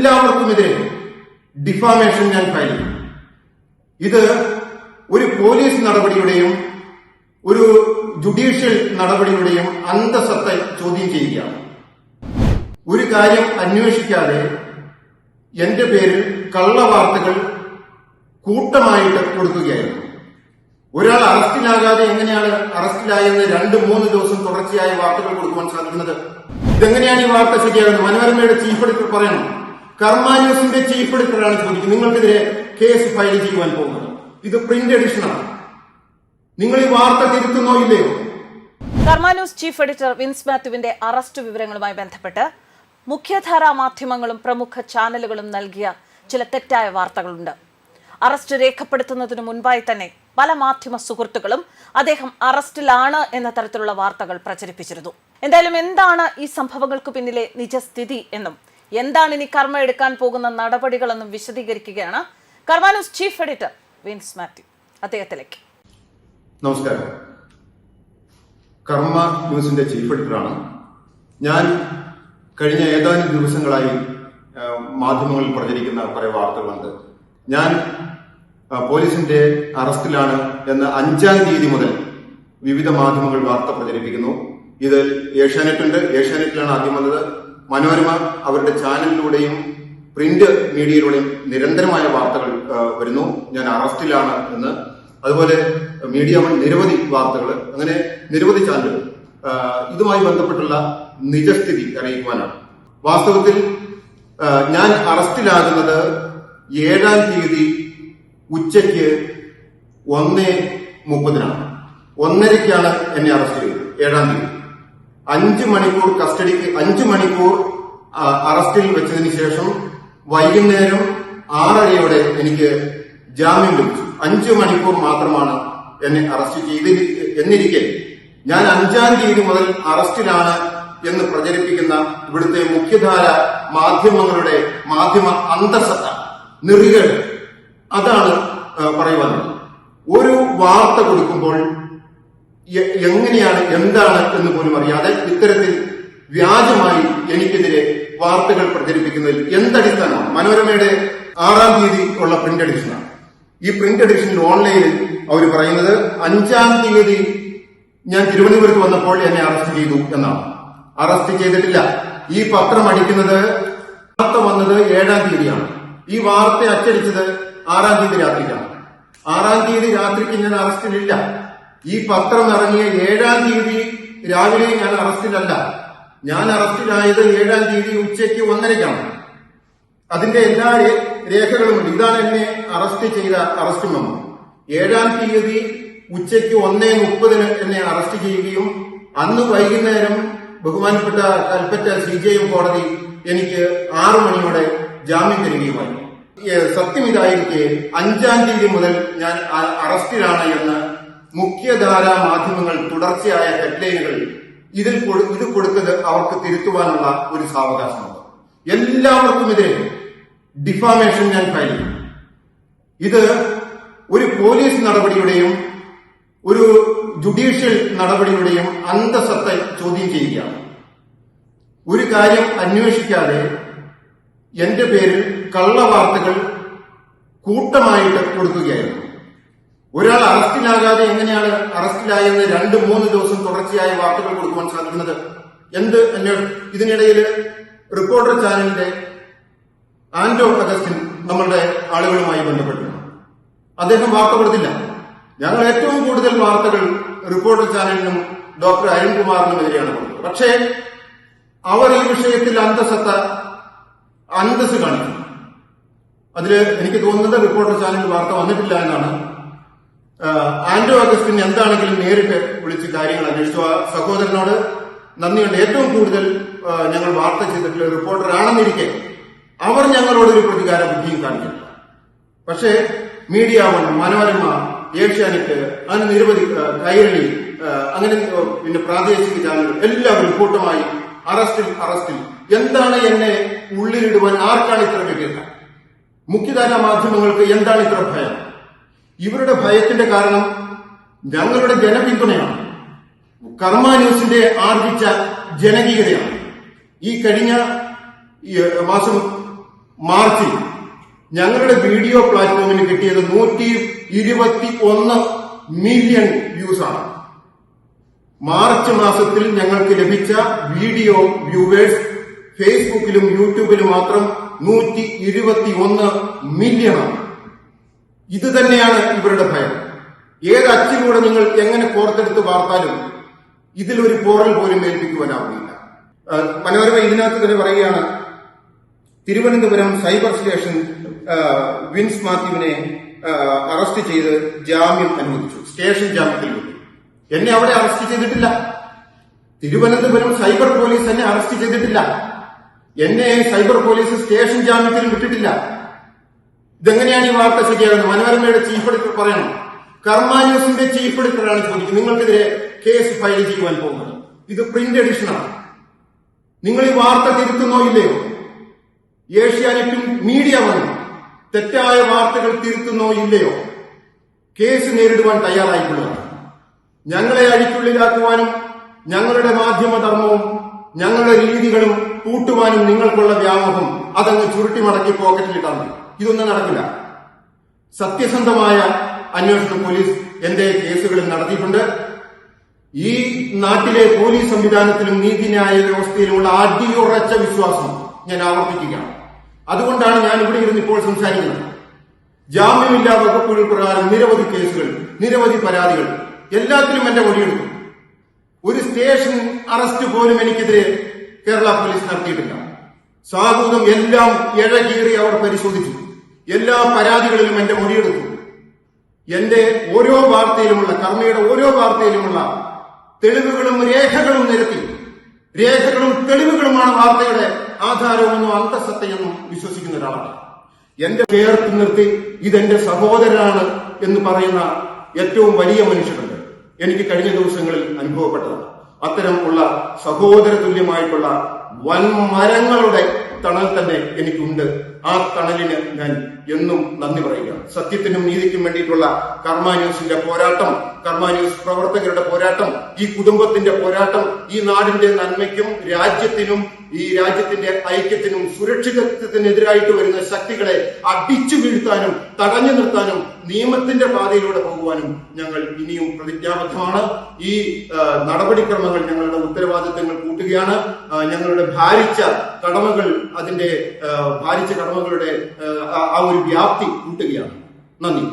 എല്ലാവർക്കുമെതിരെ defamation ഞാൻ file ചെയ്യും. ഇത് ഒരു പോലീസ് നടപടിയുടെയും ഒരു ജുഡീഷ്യൽ നടപടിയുടെയും അന്തസ്സത്തെ ചോദ്യം ചെയ്യുകയാണ്. ഒരു കാര്യം അന്വേഷിക്കാതെ എന്റെ പേരിൽ കള്ളവാർത്തകൾ കൂട്ടമായിട്ട് കൊടുക്കുകയായിരുന്നു. ഒരാൾ അറസ്റ്റിലാകാതെ എങ്ങനെയാണ് അറസ്റ്റിലായെന്ന് 2-3 ദിവസം തുടർച്ചയായ വാർത്തകൾ കൊടുക്കുവാൻ സാധിക്കുന്നത്? ഇതെങ്ങനെയാണ് ഈ വാർത്ത ശരിയാകുന്നത്? മനോരമയുടെ ചീഫ് എഡിറ്റർ പറയണം. കർമ്മ ന്യൂസിന്റെ ചീഫ് എഡിറ്ററാണ് ചോദിക്കുന്നത്. നിങ്ങൾക്കെതിരെ കേസ് ഫയൽ ചെയ്യുവാൻ പോകുന്നത്. ഇത് പ്രിന്റ് എഡിഷനാണ്. നിങ്ങൾ ഈ വാർത്ത തിരുത്തുന്നോ ഇല്ലയോ? Karma News chief editor Vince മാത്യുവിന്റെ അറസ്റ്റ് വിവരങ്ങളുമായി ബന്ധപ്പെട്ട് മുഖ്യധാരാ മാധ്യമങ്ങളും പ്രമുഖ ചാനലുകളും നൽകിയ ചില തെറ്റായ വാർത്തകളുണ്ട്. അറസ്റ്റ് രേഖപ്പെടുത്തുന്നതിന് മുൻപായി തന്നെ പല മാധ്യമ സുഹൃത്തുക്കളും അദ്ദേഹം അറസ്റ്റിലാണ് എന്ന തരത്തിലുള്ള വാർത്തകൾ പ്രചരിപ്പിച്ചിരുന്നു. എന്തായാലും എന്താണ് ഈ സംഭവങ്ങൾക്ക് പിന്നിലെ നിജസ്ഥിതി എന്നും എന്താണ് ഇനി കർമ്മ എടുക്കാൻ പോകുന്ന നടപടികളെന്നും വിശദീകരിക്കുകയാണ് Karma News chief editor Vince Mathew. അദ്ദേഹത്തിലേക്ക്. നമസ്കാരം. കർമ്മ ന്യൂസിന്റെ ചീഫ് എഡിറ്ററാണ് ഞാൻ. കഴിഞ്ഞ ഏതാനും ദിവസങ്ങളായി മാധ്യമങ്ങളിൽ പ്രചരിക്കുന്ന കുറെ വാർത്തകളുണ്ട്. ഞാൻ പോലീസിന്റെ അറസ്റ്റിലാണ് എന്ന് 5-ാം തീയതി മുതൽ വിവിധ മാധ്യമങ്ങൾ വാർത്ത പ്രചരിപ്പിക്കുന്നു. ഇത് ഏഷ്യാനെറ്റുണ്ട്. ഏഷ്യാനെറ്റിലാണ് ആദ്യം വന്നത്. മനോരമ അവരുടെ ചാനലിലൂടെയും പ്രിന്റ് മീഡിയയിലൂടെയും നിരന്തരമായ വാർത്തകൾ വരുന്നു ഞാൻ അറസ്റ്റിലാണ് എന്ന്. അതുപോലെ മീഡിയ നിരവധി വാർത്തകൾ, അങ്ങനെ നിരവധി ചാനലുകൾ ഇതുമായി ബന്ധപ്പെട്ടുള്ള നിജസ്ഥിതി അറിയിക്കുവാനാണ്. വാസ്തവത്തിൽ ഞാൻ അറസ്റ്റിലാകുന്നത് 7-ാം തീയതി ഉച്ചയ്ക്ക് 1:30 1:30 എന്നെ അറസ്റ്റ് ചെയ്തത്. 7-ാം തീയതി 5 മണിക്കൂർ കസ്റ്റഡിക്ക് 5 മണിക്കൂർ അറസ്റ്റിൽ വെച്ചതിന് ശേഷം വൈകുന്നേരം 6:30 എനിക്ക് ജാമ്യം ലഭിച്ചു. 5 മണിക്കൂർ മാത്രമാണ് എന്നെ അറസ്റ്റ് എന്നിരിക്കെ ഞാൻ 5-ാം തീയതി മുതൽ അറസ്റ്റിലാണ് എന്ന് പ്രചരിപ്പിക്കുന്ന ഇവിടുത്തെ മുഖ്യധാര മാധ്യമങ്ങളുടെ മാധ്യമ അന്തസ്സത്ത നെറികേട്, അതാണ് പറയുവാനുള്ളത്. ഒരു വാർത്ത കൊടുക്കുമ്പോൾ എങ്ങനെയാണ് എന്താണ് എന്ന് പോലും അറിയാതെ ഇത്തരത്തിൽ വ്യാജമായി എനിക്കെതിരെ വാർത്തകൾ പ്രചരിപ്പിക്കുന്നതിൽ എന്തടിസ്ഥാനമാണ്? മനോരമയുടെ 6-ാം തീയതി ഉള്ള പ്രിന്റ് എഡിഷനാണ്. ഈ പ്രിന്റ് എഡിഷനിൽ ഓൺലൈനിൽ അവർ പറയുന്നത് 5-ാം തീയതി ഞാൻ തിരുവനന്തപുരത്ത് വന്നപ്പോൾ എന്നെ അറസ്റ്റ് ചെയ്തു എന്നാണ്. അറസ്റ്റ് ചെയ്തിട്ടില്ല. ഈ പത്രം അടിക്കുന്നത് വാർത്ത വന്നത് 7-ാം തീയതിയാണ്. ഈ വാർത്ത അച്ചടിച്ചത് 6-ാം തീയതി രാത്രിക്കാണ്. 6-ാം തീയതി രാത്രിക്ക് ഞാൻ അറസ്റ്റിലില്ല. ഈ പത്രം ഇറങ്ങിയ 7-ാം തീയതി രാവിലെ ഞാൻ അറസ്റ്റിലല്ല. ഞാൻ അറസ്റ്റിലായത് 7-ാം തീയതി ഉച്ചയ്ക്ക് 1:30. അതിന്റെ എല്ലാ രേഖകളുമുണ്ട്. ഇതാണ് എന്നെ അറസ്റ്റ് ചെയ്ത അറസ്റ്റ് മെമ്മോ. 7-ാം തീയതി ഉച്ചയ്ക്ക് 1:30 എന്നെ അറസ്റ്റ് ചെയ്യുകയും അന്ന് വൈകുന്നേരം ബഹുമാനപ്പെട്ട കൽപ്പറ്റ CJM കോടതി എനിക്ക് 6 മണിയോടെ ജാമ്യം തരികയുമായി. സത്യം ഇതായിരിക്കെ 5-ാം തീയതി മുതൽ ഞാൻ അറസ്റ്റിലാണ് എന്ന് മുഖ്യധാരാ മാധ്യമങ്ങൾ തുടർച്ചയായ ഹെഡ്ലൈനുകൾ ഇത് കൊടുത്തത് അവർക്ക് തിരുത്തുവാനുള്ള ഒരു സാവകാശമുണ്ട്. എല്ലാവർക്കുമെതിരെ ഡിഫാമേഷൻ ഞാൻ ഫയൽ ചെയ്യും. ഇത് ഒരു പോലീസ് നടപടിയുടെയും ഒരു ജുഡീഷ്യൽ നടപടിയുടെയും അന്തസ്സത്തെ ചോദ്യം ചെയ്യുകയാണ്. ഒരു കാര്യം അന്വേഷിക്കാതെ എന്റെ പേരിൽ കള്ളവാർത്തകൾ കൂട്ടമായിട്ട് കൊടുക്കുകയായിരുന്നു. ഒരാൾ അറസ്റ്റിലാകാതെ എങ്ങനെയാണ് അറസ്റ്റിലായെന്ന് 2-3 ദിവസം തുടർച്ചയായ വാർത്തകൾ കൊടുക്കുവാൻ സാധിക്കുന്നത്? ഇതിനിടയിൽ റിപ്പോർട്ടർ ചാനലിന്റെ ആന്റോ അഗസ്റ്റിൻ നമ്മളുടെ ആളുകളുമായി ബന്ധപ്പെട്ടിരുന്നു. അദ്ദേഹം വാർത്ത കൊടുത്തില്ല. ഞങ്ങൾ ഏറ്റവും കൂടുതൽ വാർത്തകൾ റിപ്പോർട്ടർ ചാനലിനും ഡോക്ടർ അരുൺകുമാറിനും എതിരെയാണ് കൊടുത്തത്. പക്ഷേ അവർ ഈ വിഷയത്തിൽ അന്തസ് കാണിക്കുന്നു. അതില് എനിക്ക് തോന്നുന്നത് റിപ്പോർട്ടർ ചാനലിൽ വാർത്ത വന്നിട്ടില്ല എന്നാണ്. ആന്റോ അഗസ്റ്റിൻ എന്താണെങ്കിലും നേരിട്ട് വിളിച്ച് കാര്യങ്ങൾ അന്വേഷിച്ചു. ആ സഹോദരനോട് നന്ദിയുണ്ട്. ഏറ്റവും കൂടുതൽ ഞങ്ങൾ വാർത്ത ചെയ്തിട്ടുള്ള റിപ്പോർട്ടർ ആണെന്നിരിക്കെ അവർ ഞങ്ങളോടൊരു പ്രതികാര ബുദ്ധിയും കാണിച്ചിട്ടില്ല. പക്ഷേ മീഡിയ വൺ, മനോരമ, ഏഷ്യാനെറ്റ്, അങ്ങനെ നിരവധി കൈരളി, അങ്ങനെ പിന്നെ പ്രാദേശിക ചാനലുകൾ എല്ലാവരും കൂട്ടമായി അറസ്റ്റിൽ. എന്താണ് എന്നെ ഉള്ളിലിടുവാൻ ആർക്കാണ് ഇത്ര വ്യഗ്രത? മുഖ്യധാരാ മാധ്യമങ്ങൾക്ക് എന്താണ് ഇത്ര ഭയം? ഇവരുടെ ഭയത്തിന്റെ കാരണം ഞങ്ങളുടെ ജനപിന്തുണയാണ്. കർമ്മ ന്യൂസിന്റെ ആർജിച്ച ജനകീയതയാണ്. ഈ കഴിഞ്ഞ മാസം മാർച്ചിൽ ഞങ്ങളുടെ വീഡിയോ പ്ലാറ്റ്ഫോമിന് കിട്ടിയത് 121 മില്യൺ വ്യൂസ് ആണ്. മാർച്ച് മാസത്തിൽ ഞങ്ങൾക്ക് ലഭിച്ച വീഡിയോ വ്യൂവേഴ്സ് ഫേസ്ബുക്കിലും യൂട്യൂബിലും മാത്രം 121 മില്യൺ ആണ്. ഇത് തന്നെയാണ് ഇവരുടെ ഭയം. ഏത് അച്ചിലൂടെ നിങ്ങൾ എങ്ങനെ കോർത്തെടുത്ത് വാർത്താലും ഇതിലൊരു പോറൽ പോലും ഏൽപ്പിക്കുവാനാവുകയില്ല. മനോരമ ഇതിനകത്ത് തന്നെ പറയുകയാണ്, തിരുവനന്തപുരം സൈബർ സ്റ്റേഷൻ വിൻസ് മാത്യുവിനെ അറസ്റ്റ് ചെയ്ത് ജാമ്യം അനുവദിച്ചു. സ്റ്റേഷൻ ജാമ്യത്തിൽ വിട്ടു. എന്നെ അവിടെ അറസ്റ്റ് ചെയ്തിട്ടില്ല. തിരുവനന്തപുരം സൈബർ പോലീസ് എന്നെ അറസ്റ്റ് ചെയ്തിട്ടില്ല. എന്നെ സൈബർ പോലീസ് സ്റ്റേഷൻ ജാമ്യത്തിൽ വിട്ടിട്ടില്ല. ഇതെങ്ങനെയാണ് ഈ വാർത്ത ശരിയാകുന്നത്? മനോരമയുടെ ചീഫ് എഡിറ്റർ പറയണം. കർമ്മ ന്യൂസിന്റെ ചീഫ് എഡിറ്ററാണ് ചോദിക്കുന്നത്, നിങ്ങൾക്കെതിരെ കേസ് ഫയൽ ചെയ്യുവാൻ പോകുന്നത്. ഇത് പ്രിന്റ് എഡിഷനാണ്. നിങ്ങൾ ഈ വാർത്ത തിരുത്തുന്നോ ഇല്ലയോ? ഏഷ്യാനെറ്റും മീഡിയ വന്നു തെറ്റായ വാർത്തകൾ തിരുത്തുന്നോ ഇല്ലയോ? കേസ് നേരിടുവാൻ തയ്യാറായിട്ടുള്ളതാണ്. ഞങ്ങളെ അഴിക്കുള്ളിലാക്കുവാനും ഞങ്ങളുടെ മാധ്യമധർമ്മവും ഞങ്ങളുടെ രീതികളും കൂട്ടുവാനും നിങ്ങൾക്കുള്ള വ്യാമോഹം അതങ്ങ് ചുരുട്ടി മടക്കി പോക്കറ്റിലിട്ടാൽ മതി. ഇതൊന്നും നടക്കില്ല. സത്യസന്ധമായ അന്വേഷണം പോലീസ് എന്റെ കേസുകളിൽ നടത്തിയിട്ടുണ്ട്. ഈ നാട്ടിലെ പോലീസ് സംവിധാനത്തിലും നീതിന്യായ വ്യവസ്ഥയിലുമുള്ള അടിയുറച്ച വിശ്വാസം ഞാൻ ആവർത്തിക്കുകയാണ്. അതുകൊണ്ടാണ് ഞാൻ ഇവിടെ ഇരുന്ന് ഇപ്പോൾ സംസാരിക്കുന്നത്. ജാമ്യമില്ലാ വകുപ്പുകൾ പ്രകാരം നിരവധി കേസുകൾ, നിരവധി പരാതികൾ, എല്ലാത്തിലും എന്റെ മൊഴിയെടുത്തു. ഒരു സ്റ്റേഷൻ അറസ്റ്റ് പോലും എനിക്കെതിരെ കേരള പോലീസ് നടത്തിയിട്ടില്ല. സാഹൂതം എല്ലാം ഇഴകീറി അവർ പരിശോധിച്ചു. എല്ലാ പരാതികളിലും എന്റെ മൊഴിയെടുത്തു. എന്റെ ഓരോ വാർത്തയിലുമുള്ള, കർമ്മയുടെ ഓരോ വാർത്തയിലുമുള്ള തെളിവുകളും രേഖകളും നിരത്തി. രേഖകളും തെളിവുകളുമാണ് വാർത്തയുടെ ആധാരമെന്നും അന്തസത്തയെന്നും വിശ്വസിക്കുന്ന ഒരാളാണ്. എന്റെ ചേർത്ത് നിർത്തി ഇതെന്റെ സഹോദരനാണ് എന്ന് പറയുന്ന ഏറ്റവും വലിയ മനുഷ്യരുണ്ട്. എനിക്ക് കഴിഞ്ഞ ദിവസങ്ങളിൽ അനുഭവപ്പെട്ടതാണ്. അത്തരം ഉള്ള സഹോദര തുല്യമായിട്ടുള്ള വൻമരങ്ങളുടെ തണൽ തന്നെ എനിക്കുണ്ട്. ആ തണലിന് ഞാൻ എന്നും നന്ദി പറയുകയാണ്. സത്യത്തിനും നീതിക്കും വേണ്ടിയിട്ടുള്ള കർമ്മ ന്യൂസിന്റെ പോരാട്ടം, കർമ്മ ന്യൂസ് പ്രവർത്തകരുടെ പോരാട്ടം, ഈ കുടുംബത്തിന്റെ പോരാട്ടം, ഈ നാടിന്റെ നന്മയ്ക്കും രാജ്യത്തിനും ഈ രാജ്യത്തിന്റെ ഐക്യത്തിനും സുരക്ഷിതത്വത്തിനെതിരായിട്ട് വരുന്ന ശക്തികളെ അടിച്ചു വീഴ്ത്താനും തടഞ്ഞു നിർത്താനും നിയമത്തിന്റെ പാതയിലൂടെ പോകുവാനും ഞങ്ങൾ ഇനിയും പ്രതിജ്ഞാബദ്ധമാണ്. ഈ നടപടിക്രമങ്ങൾ ഞങ്ങളുടെ ഉത്തരവാദിത്തങ്ങൾ കൂട്ടുകയാണ്. ഞങ്ങളുടെ ഭാരിച്ച കടമകൾ, അതിന്റെ ഭാരിച്ച കടമകളുടെ ആ ഒരു വ്യാപ്തി കൂട്ടുകയാണ്. നന്ദി.